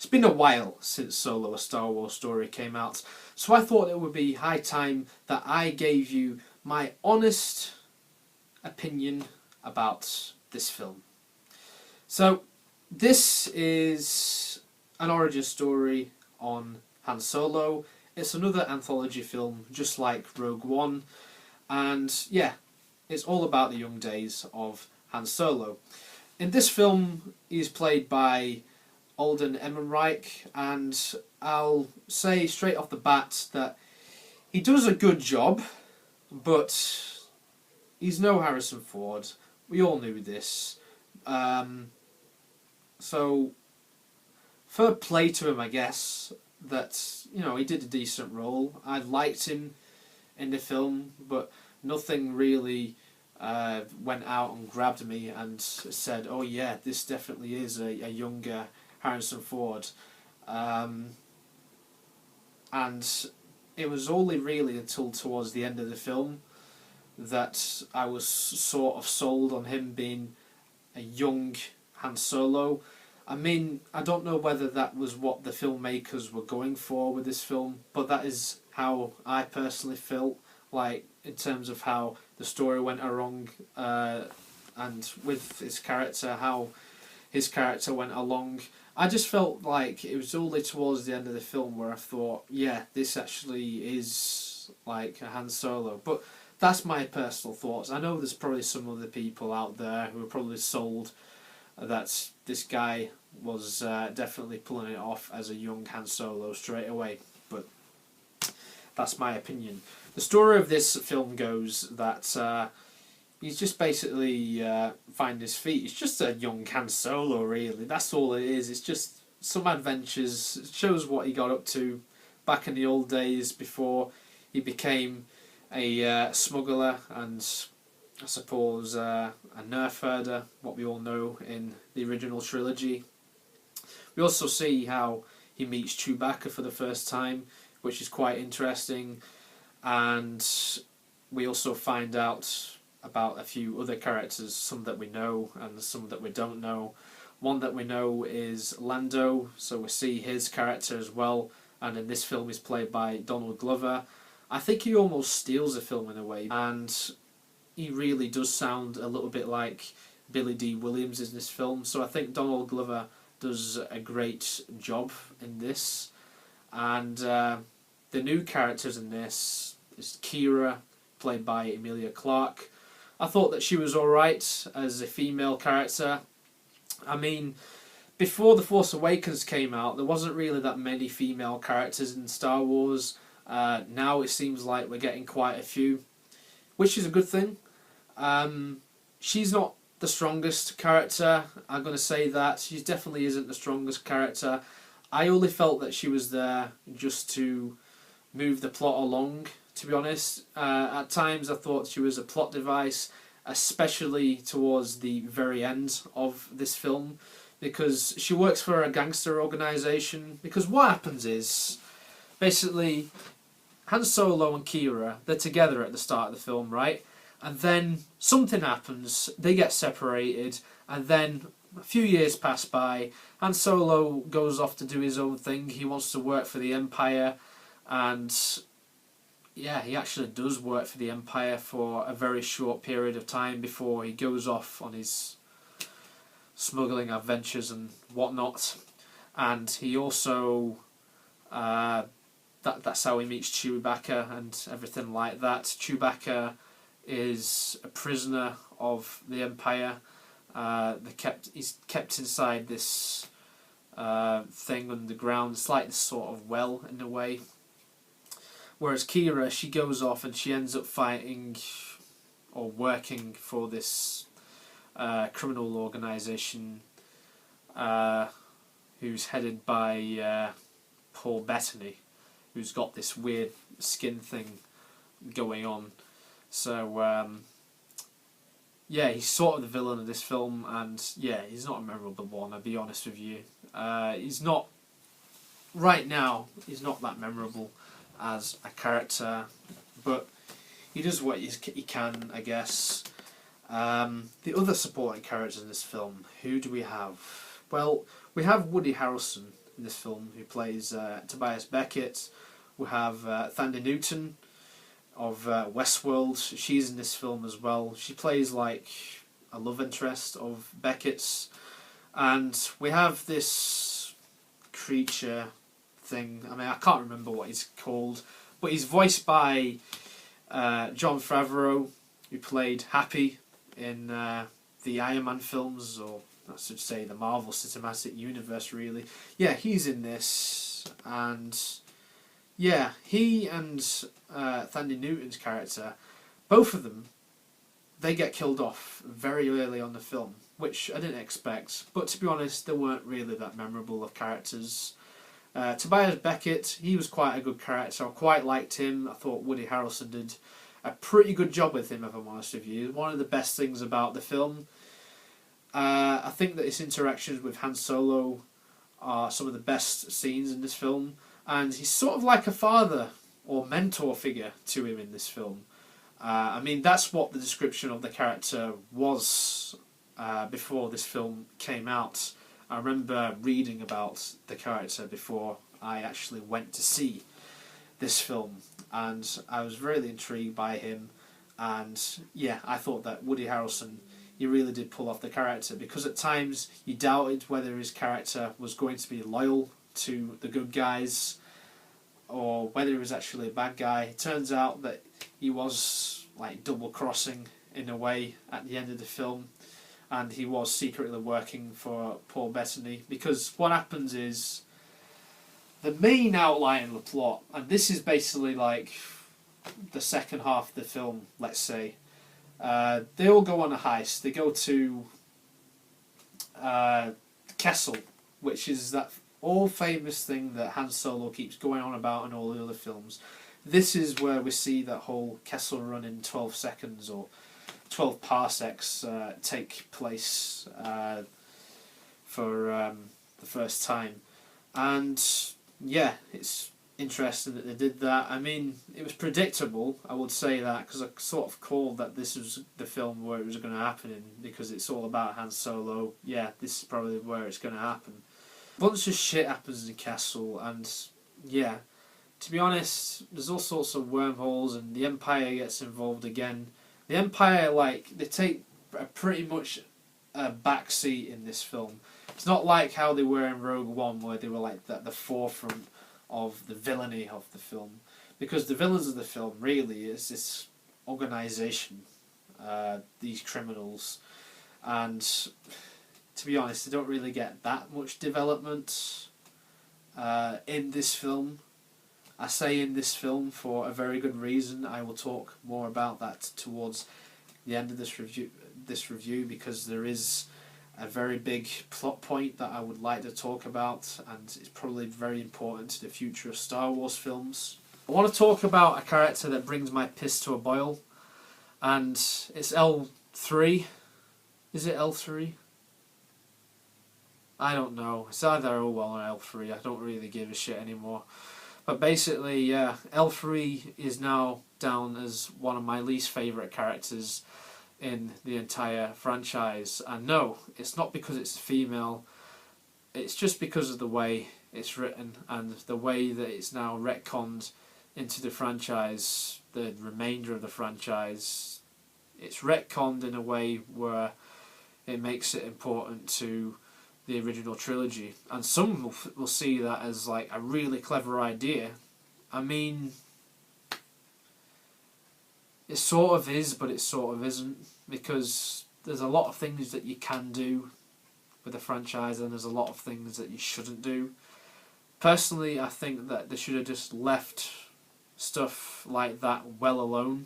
it's been a while since Solo: A Star Wars Story came out, so I thought it would be high time that I gave you my honest opinion about this film. So, this is an origin story on Han Solo. It's another anthology film, just like Rogue One, and yeah, it's all about the young days of Han Solo. In this film, he's played by Alden Ehrenreich, and I'll say straight off the bat that he does a good job, but he's no Harrison Ford. We all knew this. So, fair play to him, I guess, that, you know, he did a decent role. I liked him in the film, but nothing really went out and grabbed me and said, oh yeah, this definitely is a younger Harrison Ford. And it was only really until towards the end of the film that I was sort of sold on him being a young Han Solo. I mean, I don't know whether that was what the filmmakers were going for with this film, but that is how I personally felt, like, in terms of how the story went along, and with his character, how his character went along. I just felt like it was only towards the end of the film where I thought, yeah, this actually is like a Han Solo. But that's my personal thoughts. I know there's probably some other people out there who are probably sold that this guy was definitely pulling it off as a young Han Solo straight away, but that's my opinion. The story of this film goes that he's just basically finding his feet. It's just a young Han Solo, really. That's all it is. It's just some adventures. It shows what he got up to back in the old days before he became a smuggler and, I suppose, a nerf herder, what we all know in the original trilogy. We also see how he meets Chewbacca for the first time, which is quite interesting, and we also find out about a few other characters, some that we know and some that we don't know. One that we know is Lando, so we see his character as well, and in this film he's played by Donald Glover. I think he almost steals the film in a way, and he really does sound a little bit like Billy D. Williams in this film, so I think Donald Glover does a great job in this. And the new characters in this is Kira, played by Emilia Clarke. I thought that she was alright as a female character. I mean, before The Force Awakens came out, there wasn't really that many female characters in Star Wars. Now it seems like we're getting quite a few, which is a good thing. She's not the strongest character, I'm going to say that. She definitely isn't the strongest character. I only felt that she was there just to move the plot along, to be honest. At times I thought she was a plot device, especially towards the very end of this film, because she works for a gangster organisation. Because what happens is, basically, Han Solo and Kira, they're together at the start of the film, right? And then something happens, they get separated, and then a few years pass by. Han Solo goes off to do his own thing. He wants to work for the Empire, and yeah, he actually does work for the Empire for a very short period of time before he goes off on his smuggling adventures and whatnot. And he also that's how he meets Chewbacca and everything like that. Chewbacca is a prisoner of the Empire. He's kept inside this thing underground. It's like this sort of well in a way. Whereas Kira, she goes off and she ends up fighting or working for this criminal organisation who's headed by Paul Bettany, who's got this weird skin thing going on. So, yeah, he's sort of the villain of this film, and yeah, he's not a memorable one, I'll be honest with you. He's not, right now, he's not that memorable as a character, but he does what he can, I guess. The other supporting characters in this film, who do we have? Well, we have Woody Harrelson in this film, who plays Tobias Beckett. We have Thandie Newton of Westworld. She's in this film as well. She plays like a love interest of Beckett's. And we have this creature thing. I mean, I can't remember what he's called, but he's voiced by Jon Favreau, who played Happy in the Iron Man films, or I should say the Marvel Cinematic Universe, really. Yeah, he's in this, and yeah, he and Thandie Newton's character, both of them, they get killed off very early on the film, which I didn't expect, but to be honest, they weren't really that memorable of characters. Tobias Beckett, he was quite a good character. I quite liked him. I thought Woody Harrelson did a pretty good job with him, if I'm honest with you. One of the best things about the film. I think that his interactions with Han Solo are some of the best scenes in this film, and he's sort of like a father or mentor figure to him in this film. I mean, that's what the description of the character was before this film came out. I remember reading about the character before I actually went to see this film, and I was really intrigued by him. And yeah, I thought that Woody Harrelson, he really did pull off the character, because at times you doubted whether his character was going to be loyal to the good guys or whether he was actually a bad guy. It turns out that he was like double crossing in a way at the end of the film, and he was secretly working for Paul Bettany, because what happens is the main outline of the plot, and this is basically like the second half of the film, let's say, they all go on a heist. They go to Kessel, which is that all famous thing that Han Solo keeps going on about in all the other films. This is where we see that whole Kessel Run in 12 seconds or 12 parsecs take place for the first time. And yeah, it's interesting that they did that. I mean, it was predictable, I would say that, because I sort of called that this was the film where it was going to happen in, because it's all about Han Solo. Yeah, this is probably where it's going to happen. A bunch of shit happens in Kessel, and yeah, to be honest, there's all sorts of wormholes, and the Empire gets involved again. The Empire, like, they take a pretty much a backseat in this film. It's not like how they were in Rogue One, where they were like at the forefront of the villainy of the film, because the villains of the film really is this organisation, these criminals, and to be honest, they don't really get that much development in this film. I say in this film for a very good reason. I will talk more about that towards the end of this review, because there is a very big plot point that I would like to talk about, and it's probably very important to the future of Star Wars films. I want to talk about a character that brings my piss to a boil, and it's L3. Is it L3? I don't know. It's either L1 or L3. I don't really give a shit anymore. But basically, yeah, L3 is now down as one of my least favourite characters in the entire franchise. And no, it's not because it's female, it's just because of the way it's written and the way that it's now retconned into the franchise, the remainder of the franchise. It's retconned in a way where it makes it important to the original trilogy, and some will see that as like a really clever idea. I mean, it sort of is, but it sort of isn't, because there's a lot of things that you can do with a franchise, and there's a lot of things that you shouldn't do. Personally, I think that they should have just left stuff like that well alone,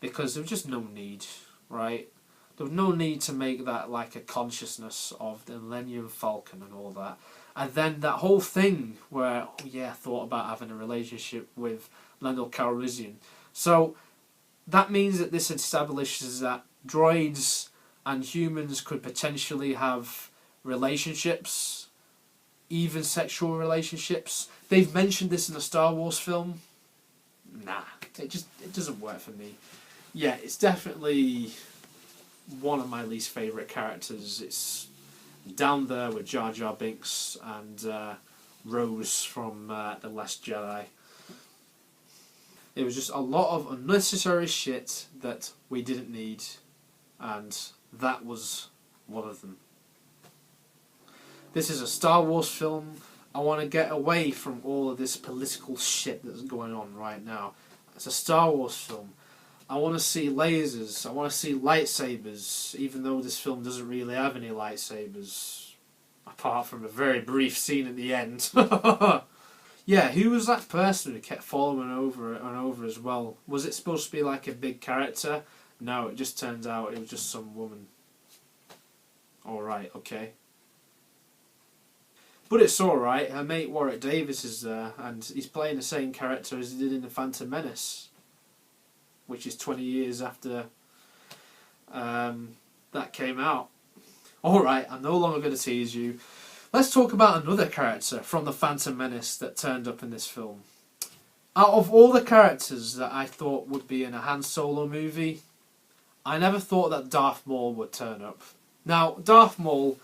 because there was just no need, right? There was no need to make that like a consciousness of the Millennium Falcon and all that. And then that whole thing where, oh yeah, I thought about having a relationship with Lando Calrissian. So that means that this establishes that droids and humans could potentially have relationships, even sexual relationships. They've mentioned this in a Star Wars film. Nah, it doesn't work for me. Yeah, it's definitely one of my least favourite characters. It's down there with Jar Jar Binks and Rose from The Last Jedi. It was just a lot of unnecessary shit that we didn't need, and that was one of them. This is a Star Wars film. I want to get away from all of this political shit that's going on right now. It's a Star Wars film. I want to see lasers. I want to see lightsabers, even though this film doesn't really have any lightsabers, apart from a very brief scene at the end. Yeah, who was that person who kept following over and over as well? Was it supposed to be like a big character? No, it just turns out it was just some woman. Alright, okay. But it's alright, her mate Warwick Davis is there, and he's playing the same character as he did in The Phantom Menace, which is 20 years after that came out. Alright, I'm no longer going to tease you. Let's talk about another character from The Phantom Menace that turned up in this film. Out of all the characters that I thought would be in a Han Solo movie, I never thought that Darth Maul would turn up. Now, Darth Maul,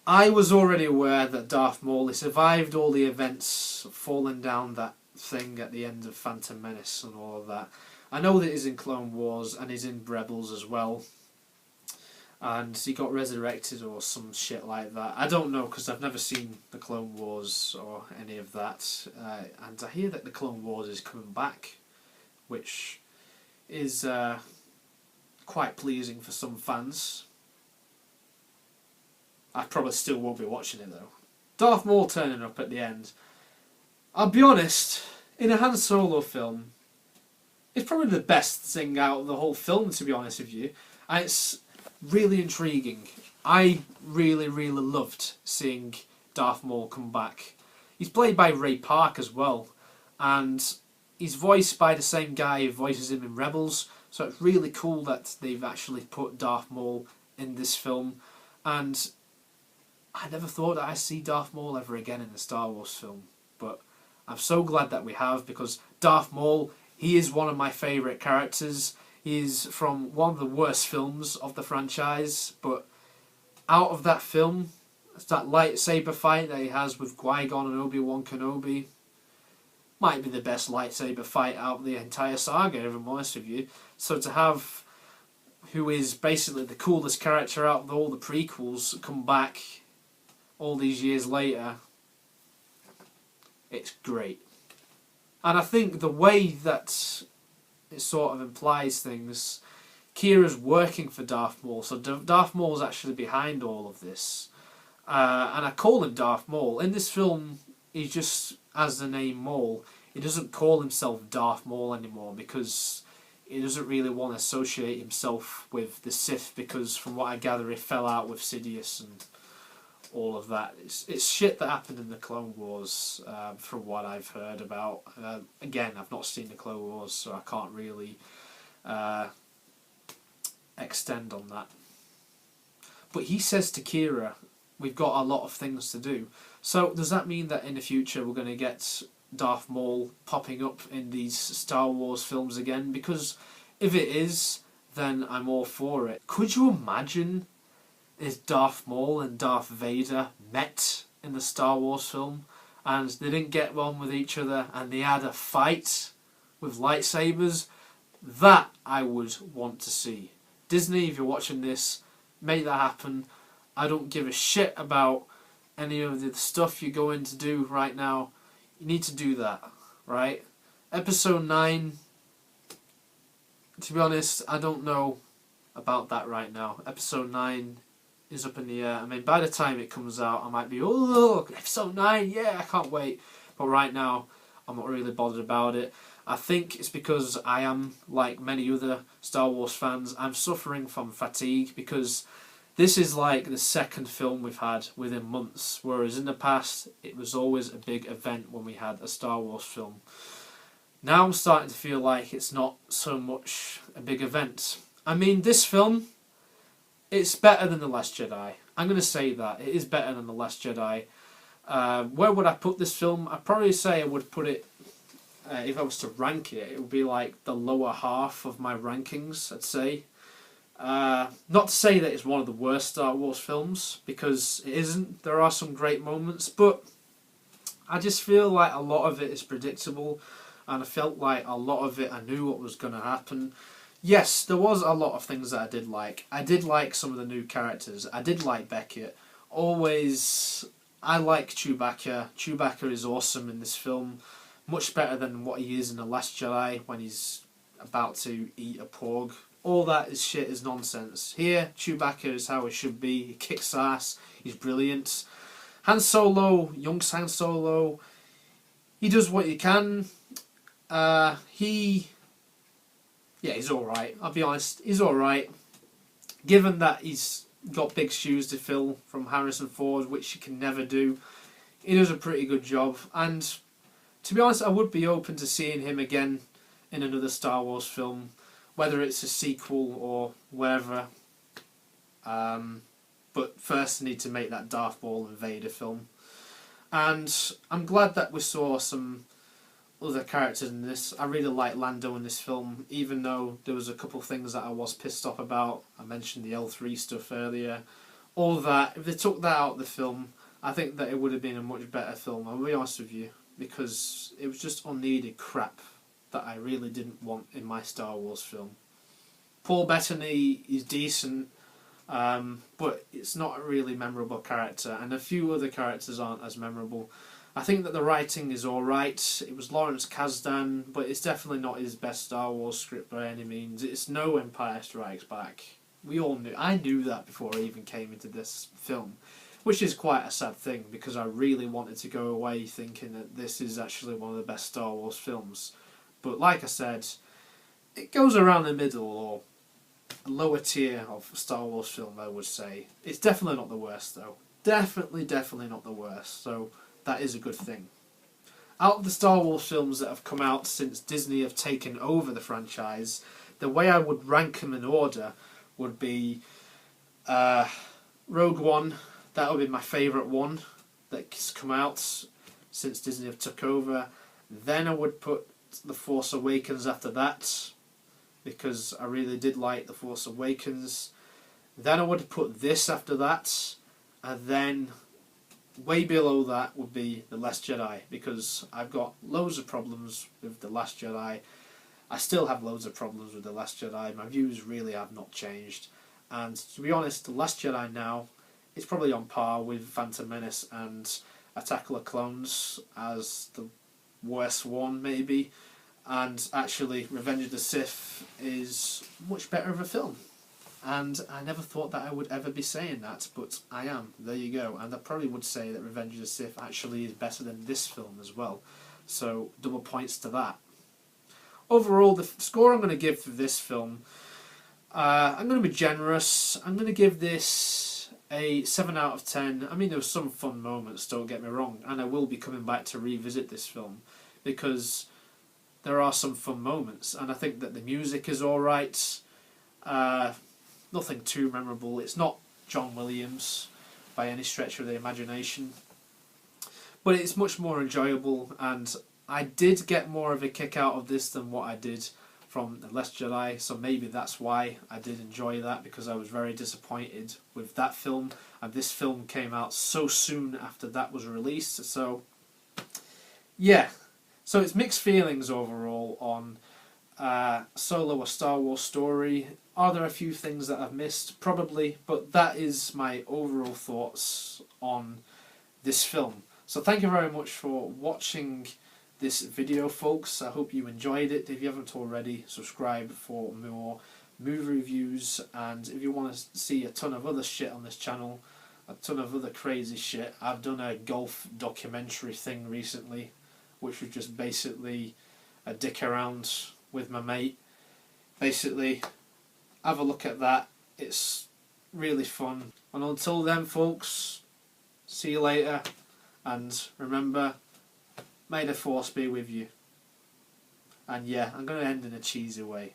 I was already aware that Darth Maul, he survived all the events falling down that thing at the end of Phantom Menace and all of that. I know that he's in Clone Wars and he's in Rebels as well. And he got resurrected or some shit like that. I don't know because I've never seen the Clone Wars or any of that. And I hear that the Clone Wars is coming back, which is quite pleasing for some fans. I probably still won't be watching it though. Darth Maul turning up at the end. I'll be honest, in a Han Solo film, it's probably the best thing out of the whole film, to be honest with you. And it's really intriguing. I really loved seeing Darth Maul come back. He's played by Ray Park as well, and he's voiced by the same guy who voices him in Rebels, so it's really cool that they've actually put Darth Maul in this film. And I never thought that I'd see Darth Maul ever again in a Star Wars film, but I'm so glad that we have, because Darth Maul, he is one of my favourite characters. He's from one of the worst films of the franchise, but out of that film, it's that lightsaber fight that he has with Qui-Gon and Obi-Wan Kenobi. Might be the best lightsaber fight out of the entire saga, if I'm honest with you. So to have who is basically the coolest character out of all the prequels come back all these years later, it's great. And I think the way that it sort of implies things, Kira's working for Darth Maul, so Darth Maul's actually behind all of this. And I call him Darth Maul. In this film, he just has the name Maul. He doesn't call himself Darth Maul anymore because he doesn't really want to associate himself with the Sith, because from what I gather he fell out with Sidious and all of that. It's shit that happened in the Clone Wars, from what I've heard about. Again, I've not seen the Clone Wars, so I can't really extend on that. But he says to Kira, we've got a lot of things to do. So does that mean that in the future we're going to get Darth Maul popping up in these Star Wars films again? Because if it is, then I'm all for it. Could you imagine if Darth Maul and Darth Vader met in the Star Wars film and they didn't get on with each other and they had a fight with lightsabers? That I would want to see. Disney, if you're watching this, make that happen. I don't give a shit about any of the stuff you're going to do right now. You need to do that, right? Episode 9, to be honest, I don't know about that right now. Episode 9 is up in the air. I mean, by the time it comes out, I might be, oh look, episode 9, yeah, I can't wait. But right now, I'm not really bothered about it. I think it's because I am, like many other Star Wars fans, I'm suffering from fatigue, because this is like the second film we've had within months, whereas in the past it was always a big event when we had a Star Wars film. Now I'm starting to feel like it's not so much a big event. I mean, this film, it's better than The Last Jedi. I'm going to say that. It is better than The Last Jedi. Where would I put this film? I'd probably say I would put it, if I was to rank it, it would be like the lower half of my rankings, I'd say. Not to say that it's one of the worst Star Wars films, because it isn't. There are some great moments, but I just feel like a lot of it is predictable, and I felt like a lot of it I knew what was going to happen. Yes, there was a lot of things that I did like. I did like some of the new characters. I did like Beckett. Always, I like Chewbacca. Chewbacca is awesome in this film. Much better than what he is in The Last Jedi when he's about to eat a porg. All that is shit is nonsense. Here, Chewbacca is how it should be. He kicks ass. He's brilliant. Han Solo, young Han Solo, he does what he can. He's alright. I'll be honest, he's alright. Given that he's got big shoes to fill from Harrison Ford, which he can never do, he does a pretty good job. And to be honest, I would be open to seeing him again in another Star Wars film, whether it's a sequel or wherever. But first I need to make that Darth Maul and Vader film. And I'm glad that we saw some other characters in this. I really like Lando in this film, even though there was a couple of things that I was pissed off about. I mentioned the L3 stuff earlier. All that, if they took that out of the film, I think that it would have been a much better film, I'll be honest with you, because it was just unneeded crap that I really didn't want in my Star Wars film. Paul Bettany is decent, but it's not a really memorable character, and a few other characters aren't as memorable. I think that the writing is alright. It was Lawrence Kasdan, but it's definitely not his best Star Wars script by any means. It's no Empire Strikes Back. We all knew. I knew that before I even came into this film, which is quite a sad thing, because I really wanted to go away thinking that this is actually one of the best Star Wars films. But like I said, it goes around the middle, or a lower tier of Star Wars film, I would say. It's definitely not the worst, though. Definitely not the worst. So that is a good thing. Out of the Star Wars films that have come out since Disney have taken over the franchise, the way I would rank them in order would be Rogue One. That would be my favourite one that's come out since Disney have took over. Then I would put The Force Awakens after that, because I really did like The Force Awakens. Then I would put this after that, and then way below that would be The Last Jedi, because I've got loads of problems with The Last Jedi. I still have loads of problems with The Last Jedi. My views really have not changed. And to be honest, The Last Jedi now is probably on par with Phantom Menace and Attack of the Clones as the worst one, maybe. And actually, Revenge of the Sith is much better of a film. And I never thought that I would ever be saying that, but I am. There you go. And I probably would say that Revenge of the Sith actually is better than this film as well. So, double points to that. Overall, the score I'm going to give for this film, I'm going to be generous. I'm going to give this a 7 out of 10. I mean, there were some fun moments, don't get me wrong, and I will be coming back to revisit this film, because there are some fun moments, and I think that the music is alright. Nothing too memorable. It's not John Williams by any stretch of the imagination, but it's much more enjoyable, and I did get more of a kick out of this than what I did from The Last Jedi, so maybe that's why I did enjoy that, because I was very disappointed with that film, and this film came out so soon after that was released. So yeah, so it's mixed feelings overall on Solo: A Star Wars Story. Are there a few things that I've missed? Probably, but that is my overall thoughts on this film. So thank you very much for watching this video, folks. I hope you enjoyed it. If you haven't already, subscribe for more movie reviews, and if you want to see a ton of other shit on this channel, a ton of other crazy shit, I've done a golf documentary thing recently, which was just basically a dick around with my mate. Basically, have a look at that. It's really fun. And until then, folks, see you later, and remember, may the Force be with you. And yeah, I'm going to end in a cheesy way.